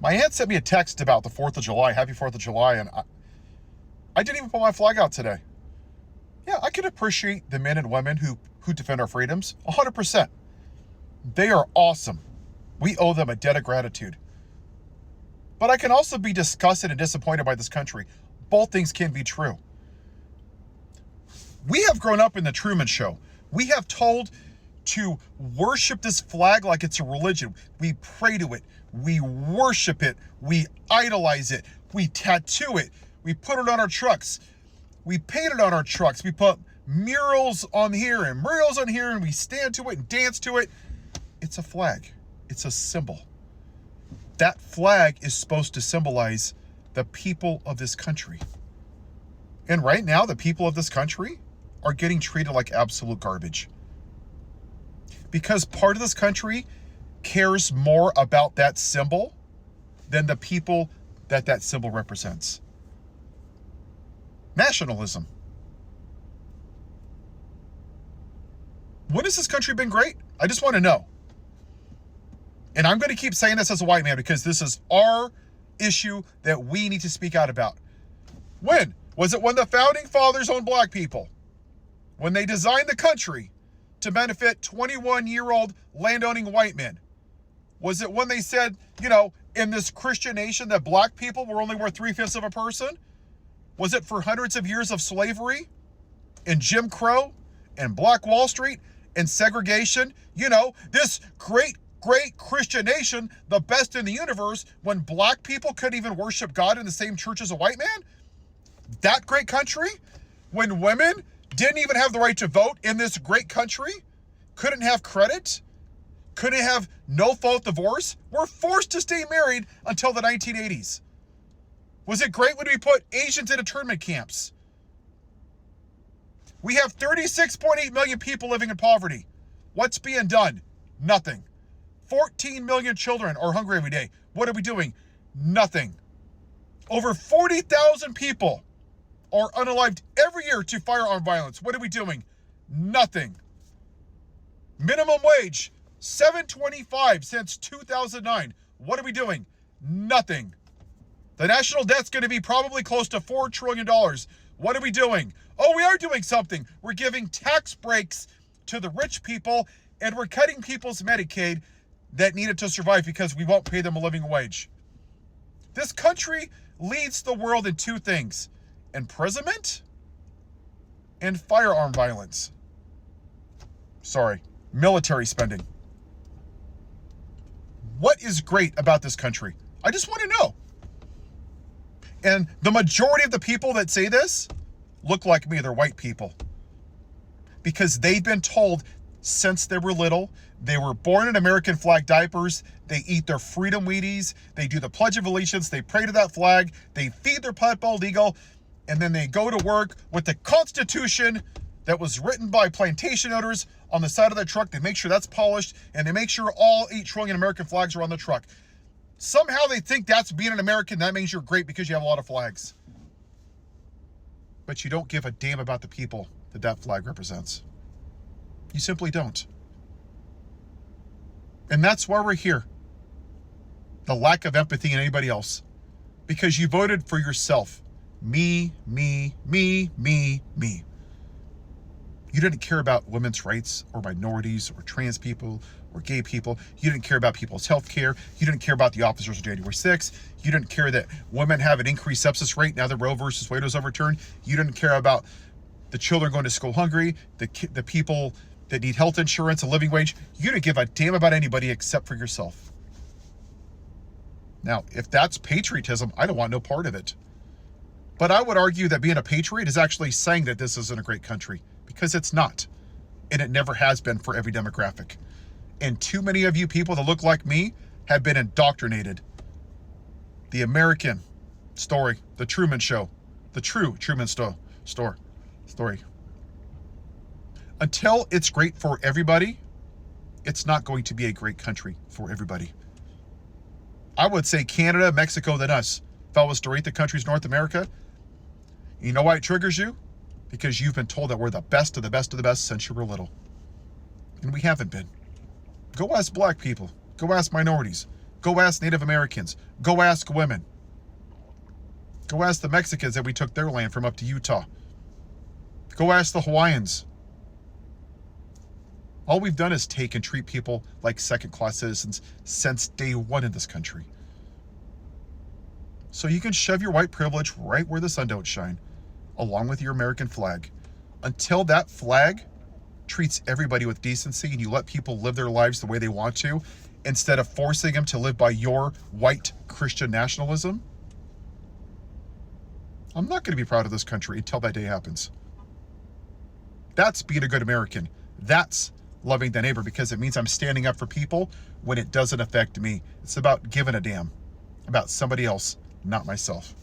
My aunt sent me a text about the 4th of July, happy 4th of July, and I didn't even put my flag out today. Yeah, I can appreciate the men and women who defend our freedoms, 100%. They are awesome. We owe them a debt of gratitude. But I can also be disgusted and disappointed by this country. Both things can be true. We have grown up in the Truman Show. We have told to worship this flag like it's a religion. We pray to it. We worship it. We idolize it. We tattoo it. We put it on our trucks. We paint it on our trucks. We put murals on here and murals on here, and we stand to it and dance to it. It's a flag. It's a symbol. That flag is supposed to symbolize the people of this country. And right now, the people of this country are getting treated like absolute garbage. Because part of this country cares more about that symbol than the people that symbol represents. Nationalism. When has this country been great? I just want to know. And I'm going to keep saying this as a white man because this is our issue that we need to speak out about. When? Was it when the founding fathers owned black people? When they designed the country to benefit 21-year-old landowning white men? Was it when they said, in this Christian nation that black people were only worth 3/5 of a person? Was it for hundreds of years of slavery and Jim Crow and Black Wall Street and segregation? This great Christian nation, the best in the universe, when black people couldn't even worship God in the same church as a white man? That great country? When women didn't even have the right to vote in this great country? Couldn't have credit? Couldn't have no-fault divorce? Were forced to stay married until the 1980s. Was it great when we put Asians in internment camps? We have 36.8 million people living in poverty. What's being done? Nothing. 14 million children are hungry every day. What are we doing? Nothing. Over 40,000 people are unalived every year to firearm violence. What are we doing? Nothing. Minimum wage, $7.25 since 2009. What are we doing? Nothing. The national debt's going to be probably close to $4 trillion. What are we doing? Oh, we are doing something. We're giving tax breaks to the rich people, and we're cutting people's Medicaid that need it to survive because we won't pay them a living wage. This country leads the world in two things: imprisonment and firearm violence. Military spending. What is great about this country? I just want to know. And the majority of the people that say this look like me. They're white people. Because they've been told since they were little, they were born in American flag diapers, they eat their freedom Wheaties, they do the Pledge of Allegiance, they pray to that flag, they feed their pet bald eagle, and then they go to work with the Constitution that was written by plantation owners on the side of their truck. They make sure that's polished, and they make sure all 8 trillion American flags are on the truck. Somehow they think that's being an American. That means you're great because you have a lot of flags. But you don't give a damn about the people that flag represents. You simply don't. And that's why we're here. The lack of empathy in anybody else. Because you voted for yourself. Me, me, me, me, me. You didn't care about women's rights or minorities or trans people or gay people. You didn't care about people's health care. You didn't care about the officers of January 6th. You didn't care that women have an increased sepsis rate now that Roe versus Wade was overturned. You didn't care about the children going to school hungry, the people that need health insurance, a living wage. You didn't give a damn about anybody except for yourself. Now, if that's patriotism, I don't want no part of it. But I would argue that being a patriot is actually saying that this isn't a great country, because it's not. And it never has been for every demographic. And too many of you people that look like me have been indoctrinated. The American story, the Truman Show, the true Truman story. Until it's great for everybody, it's not going to be a great country for everybody. I would say Canada, Mexico, then us. If I was to rate the countries North America, you know why it triggers you? Because you've been told that we're the best of the best of the best since you were little. And we haven't been. Go ask black people. Go ask minorities. Go ask Native Americans. Go ask women. Go ask the Mexicans that we took their land from up to Utah. Go ask the Hawaiians. All we've done is take and treat people like second-class citizens since day one in this country. So you can shove your white privilege right where the sun don't shine, along with your American flag. Until that flag treats everybody with decency and you let people live their lives the way they want to, instead of forcing them to live by your white Christian nationalism, I'm not going to be proud of this country until that day happens. That's being a good American. That's loving the neighbor, because it means I'm standing up for people when it doesn't affect me. It's about giving a damn about somebody else, not myself.